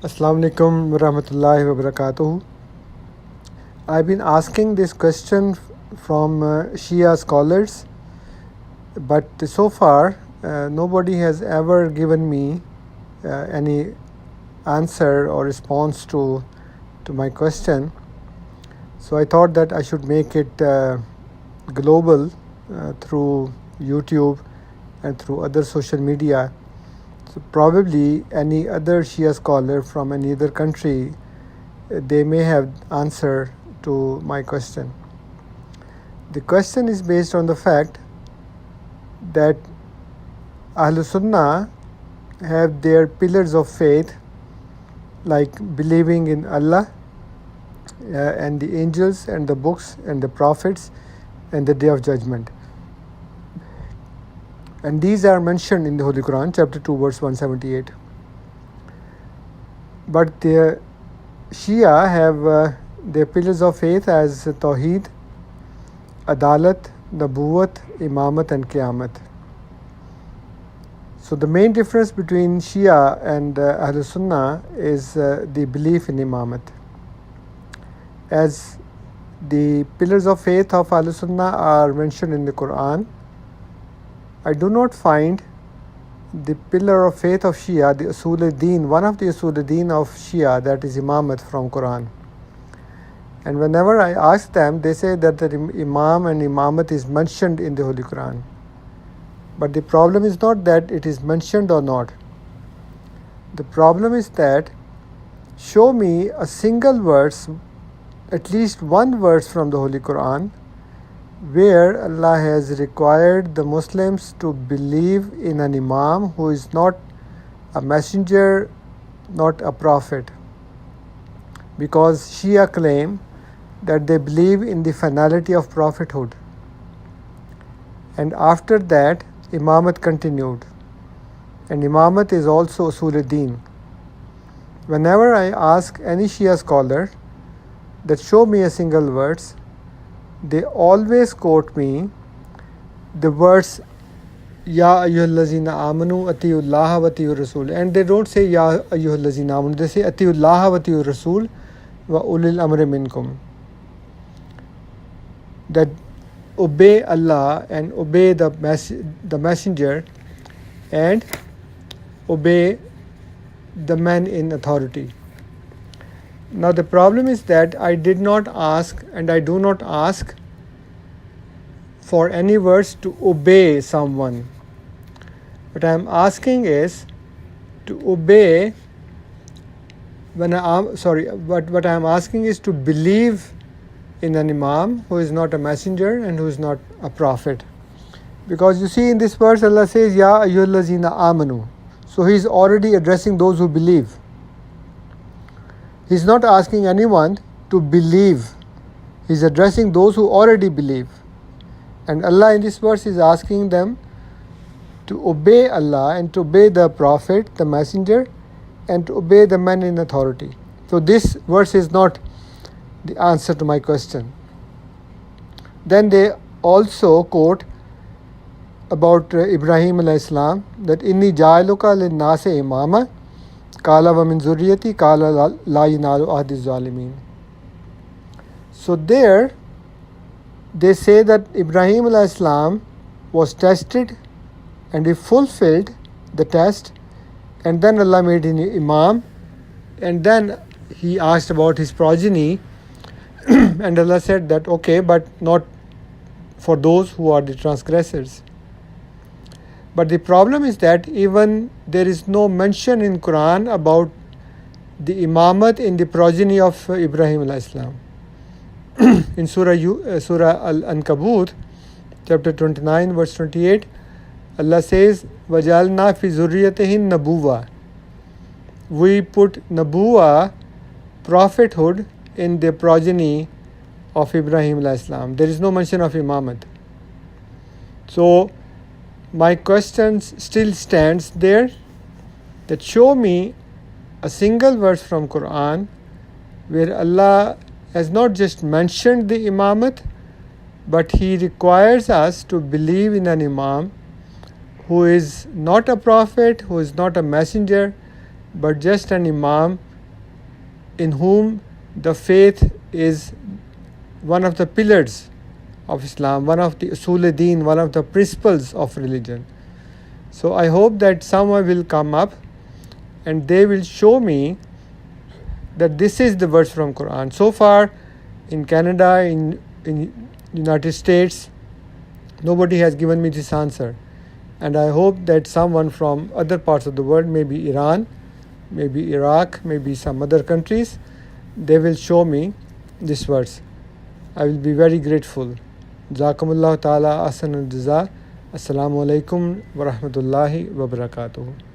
Assalamu alaikum wa rahmatullahi wa barakatuhu. I've been asking this question from Shia scholars, but so far nobody has ever given me any answer or response to my question. So I thought that I should make it global through YouTube and through other social media. So probably any other Shia scholar from any other country, they may have answer to my question. The question is based on the fact that Ahlul Sunnah have their pillars of faith, like believing in Allah and the angels and the books and the prophets and the Day of Judgment. And these are mentioned in the Holy Quran, chapter 2, verse 178. But the Shia have their pillars of faith as Tawheed, Adalat, Nabuwat, Imamat and Qiyamat. So the main difference between Shia and Ahlul Sunnah is the belief in Imamat. As the pillars of faith of Ahlul Sunnah are mentioned in the Quran, I do not find the pillar of faith of Shia, the Usul-e-Din, one of the Usul-e-Din of Shia, that is Imamat from Quran. And whenever I ask them, they say that the Imam and Imamat is mentioned in the Holy Quran. But the problem is not that it is mentioned or not. The problem is that show me a single verse, at least one verse from the Holy Quran, where Allah has required the Muslims to believe in an Imam who is not a messenger, not a prophet. Because Shia claim that they believe in the finality of prophethood. And after that, Imamat continued. And Imamat is also Usul-e-Din. Whenever I ask any Shia scholar that show me a single verse, they always quote me the verse Ya ayyuhallazina amanu atiyullaha wa atiyur rasul, and they don't say Ya ayyuhallazina amanu, they say atiyullaha wa atiyur rasul wa ulil amri minkum, that obey Allah and obey the messenger and obey the man in authority. Now the problem is that I did not ask and I do not ask for any verse to obey someone. What I am asking is to obey what I am asking is to believe in an Imam who is not a messenger and who is not a prophet. Because you see in this verse Allah says Ya ayyuhallazina amanu. So he is already addressing those who believe. He is not asking anyone to believe. He is addressing those who already believe. And Allah in this verse is asking them to obey Allah and to obey the Prophet, the Messenger, and to obey the man in authority. So this verse is not the answer to my question. Then they also quote about Ibrahim alayhi salam, that Inni ja'aluka lin-nasi imama Kala wa min zurriyati kala la yanalu ahdi zalimin. So there they say that Ibrahim alayhi salam was tested and he fulfilled the test, and then Allah made him Imam, and then he asked about his progeny and Allah said that okay, but not for those who are the transgressors. But the problem is that even there is no mention in Quran about the Imamat in the progeny of Ibrahim alayhi salam. In Surah Al-Ankabut, chapter 29, verse 28, Allah says, وَجَعَلْنَا فِي ذُرِّيَّتِهِ النَّبُوَّةَ. We put Nabuwa, prophethood, in the progeny of Ibrahim alayhi salam. There is no mention of Imamat. So my question still stands there, that show me a single verse from Quran where Allah has not just mentioned the Imamat, but He requires us to believe in an Imam who is not a prophet, who is not a messenger, but just an Imam in whom the faith is one of the pillars of Islam, one of the usul-e-deen, one of the principles of religion. So I hope that someone will come up and they will show me that this is the verse from Quran. So far in Canada, in United States, nobody has given me this answer. And I hope that someone from other parts of the world, maybe Iran, maybe Iraq, maybe some other countries, they will show me this verse. I will be very grateful. Jazakumullah ta'ala ahsanul jaza. Assalamu alaikum wa rahmatullahi wa barakatuh.